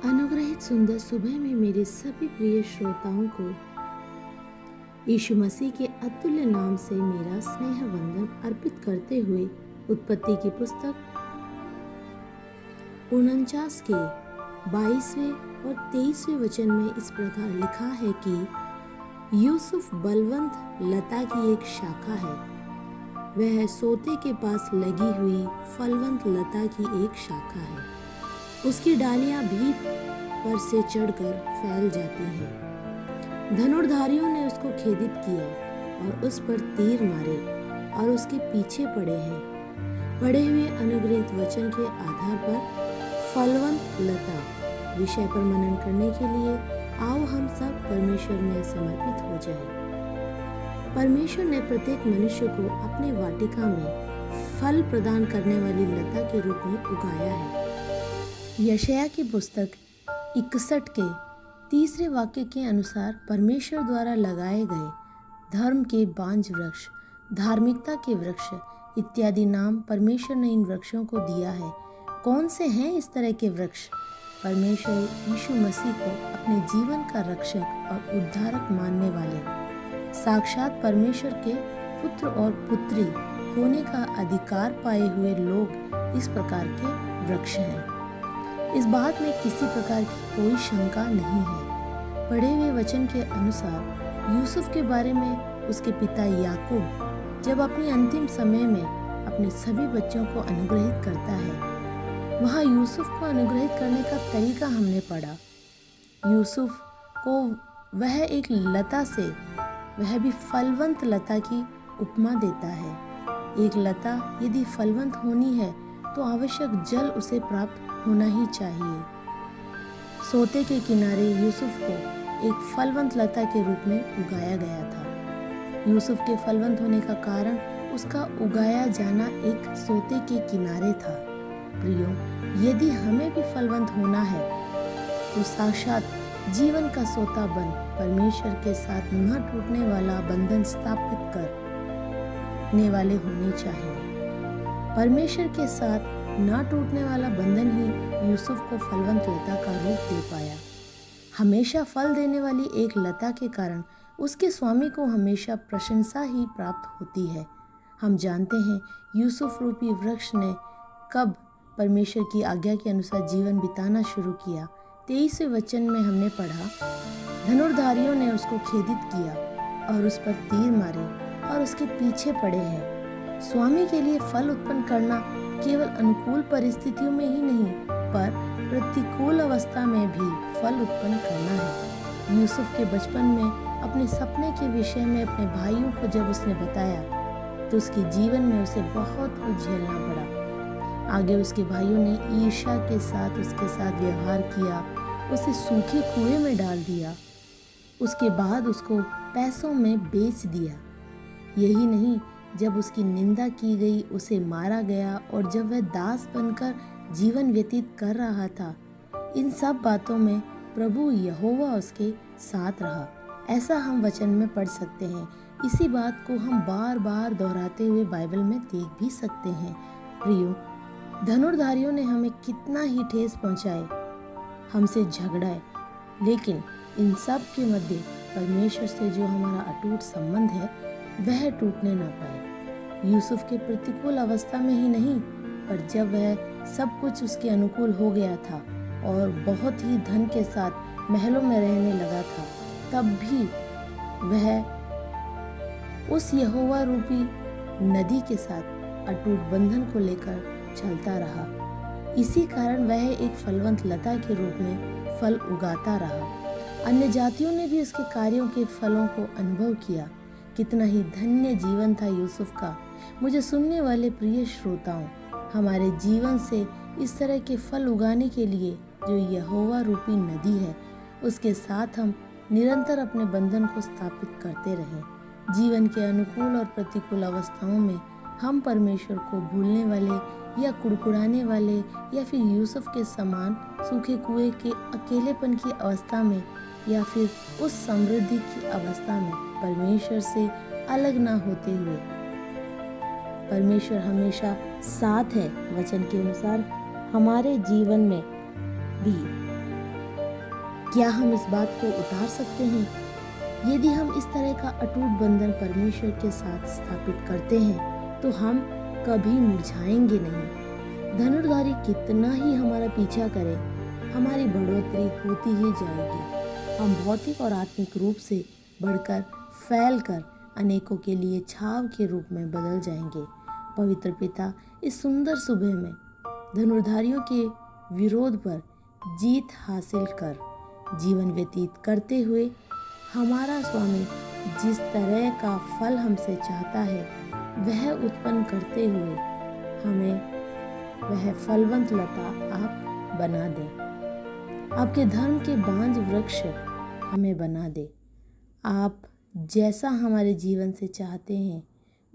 अनुग्रहित सुंदर सुबह में मेरे सभी प्रिय श्रोताओं को यीशु मसीह के अतुल्य नाम से मेरा स्नेह वंदन अर्पित करते हुए उत्पत्ति की पुस्तक 49 के 22वें और 23वें वचन में इस प्रकार लिखा है कि यूसुफ बलवंत लता की एक शाखा है। वह सोते के पास लगी हुई फलवंत लता की एक शाखा है। उसकी डालियां भीत पर से चढ़कर फैल जाती हैं। धनुर्धारियों ने उसको खेदित किया और उस पर तीर मारे और उसके पीछे पड़े हैं। पढ़े हुए अनुग्रहित वचन के आधार पर फलवंत लता विषय पर मनन करने के लिए आओ हम सब परमेश्वर में समर्पित हो जाएं। परमेश्वर ने प्रत्येक मनुष्य को अपने वाटिका में फल प्रदान करने वाली लता के रूप में उगाया है। यशायाह की पुस्तक 61 के 3 वाक्य के अनुसार परमेश्वर द्वारा लगाए गए धर्म के बांज वृक्ष, धार्मिकता के वृक्ष इत्यादि नाम परमेश्वर ने इन वृक्षों को दिया है। कौन से हैं इस तरह के वृक्ष? परमेश्वर यीशु मसीह को अपने जीवन का रक्षक और उद्धारक मानने वाले, साक्षात परमेश्वर के पुत्र और पुत्री होने का अधिकार पाए हुए लोग इस प्रकार के वृक्ष हैं। इस बात में किसी प्रकार की कोई शंका नहीं है। पढ़े हुए वचन के अनुसार यूसुफ के बारे में उसके पिता याकूब जब अपने अंतिम समय में अपने सभी बच्चों को अनुग्रहित करता है, वहाँ यूसुफ को अनुग्रहित करने का तरीका हमने पढ़ा। यूसुफ को वह एक लता से, वह भी फलवंत लता की उपमा देता है। एक लता यदि फलवंत होनी है तो आवश्यक जल उसे प्राप्त होना ही चाहिए। सोते के किनारे यूसुफ को एक फलवंत लता के रूप में उगाया गया था। यूसुफ के फलवंत होने का कारण उसका उगाया जाना एक सोते के किनारे था। प्रियो, यदि हमें भी फलवंत होना है तो साक्षात जीवन का सोता बन परमेश्वर के साथ न टूटने वाला बंधन स्थापित करने वाले होने चाहिए। परमेश्वर के साथ ना टूटने वाला बंधन ही यूसुफ को फलवंत लता का रूप दे पाया। हमेशा फल देने वाली एक लता के कारण उसके स्वामी को हमेशा प्रशंसा ही प्राप्त होती है। हम जानते हैं यूसुफ रूपी वृक्ष ने कब परमेश्वर की आज्ञा के अनुसार जीवन बिताना शुरू किया। 23वें वचन में हमने पढ़ा, धनुर्धारियों ने उसको खेदित किया और उस पर तीर मारे और उसके पीछे पड़े हैं। स्वामी के लिए फल उत्पन्न करना केवल अनुकूल परिस्थितियों में ही नहीं पर प्रतिकूल अवस्था में भी फल उत्पन्न करना है। यूसुफ के बचपन में अपने सपने के विषय में अपने भाइयों को जब उसने बताया तो उसके जीवन में उसे बहुत कुछ झेलना पड़ा। आगे उसके भाइयों ने ईर्ष्या के साथ उसके साथ व्यवहार किया, उसे सूखे कुएं में डाल दिया, उसके बाद उसको पैसों में बेच दिया। यही नहीं, जब उसकी निंदा की गई, उसे मारा गया और जब वह दास बनकर जीवन व्यतीत कर रहा था, इन सब बातों में प्रभु यहोवा उसके साथ रहा। ऐसा हम वचन में पढ़ सकते हैं। इसी बात को हम बार बार दोहराते हुए बाइबल में देख भी सकते हैं। प्रियो, धनुर्धारियों ने हमें कितना ही ठेस पहुंचाए, हमसे झगड़ाए, लेकिन इन सब के मध्य परमेश्वर से जो हमारा अटूट संबंध है वह टूटने ना पाए। यूसुफ के प्रतिकूल अवस्था में ही नहीं पर जब वह सब कुछ उसके अनुकूल हो गया था और बहुत ही धन के साथ महलों में रहने लगा था, तब भी वह उस यहोवा रूपी नदी के साथ अटूट बंधन को लेकर चलता रहा। इसी कारण वह एक फलवंत लता के रूप में फल उगाता रहा। अन्य जातियों ने भी उसके कार्यों के फलों को अनुभव किया। कितना ही धन्य जीवन था यूसुफ का। मुझे सुनने वाले प्रिय श्रोताओं, हमारे जीवन से इस तरह के फल उगाने के लिए जो यहोवा रूपी नदी है, उसके साथ हम निरंतर अपने बंधन को स्थापित करते रहें। जीवन के अनुकूल और प्रतिकूल अवस्थाओं में हम परमेश्वर को भूलने वाले या कुड़कुड़ाने वाले या फिर यूसुफ के समान सूखे कुएं के अकेलेपन की अवस्था में या फिर उस समृद्धि की अवस्था में परमेश्वर से अलग ना होते हुए, परमेश्वर हमेशा साथ है वचन के अनुसार हमारे जीवन में भी क्या हम इस बात को उतार सकते हैं? यदि हम इस तरह का अटूट बंधन परमेश्वर के साथ स्थापित करते हैं तो हम कभी मुरझाएंगे नहीं। धनुर्धारी कितना ही हमारा पीछा करे, हमारी बढ़ोतरी होती ही जाएगी। हम भौतिक और आत्मिक रूप से बढ़कर, फैलकर अनेकों के लिए छाव के रूप में बदल जाएंगे। पवित्र पिता, इस सुंदर सुबह में धनुर्धारियों के विरोध पर जीत हासिल कर जीवन व्यतीत करते हुए हमारा स्वामी जिस तरह का फल हमसे चाहता है वह उत्पन्न करते हुए हमें वह फलवंत लता आप बना दें। आपके धर्म के बांझ वृक्ष हमें बना दे। आप जैसा हमारे जीवन से चाहते हैं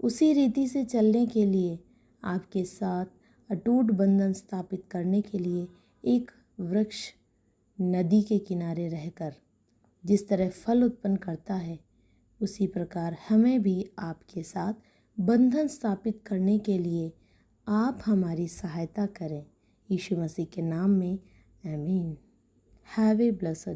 उसी रीति से चलने के लिए, आपके साथ अटूट बंधन स्थापित करने के लिए एक वृक्ष नदी के किनारे रहकर जिस तरह फल उत्पन्न करता है उसी प्रकार हमें भी आपके साथ बंधन स्थापित करने के लिए आप हमारी सहायता करें। यीशु मसीह के नाम में आमीन। Have a blessed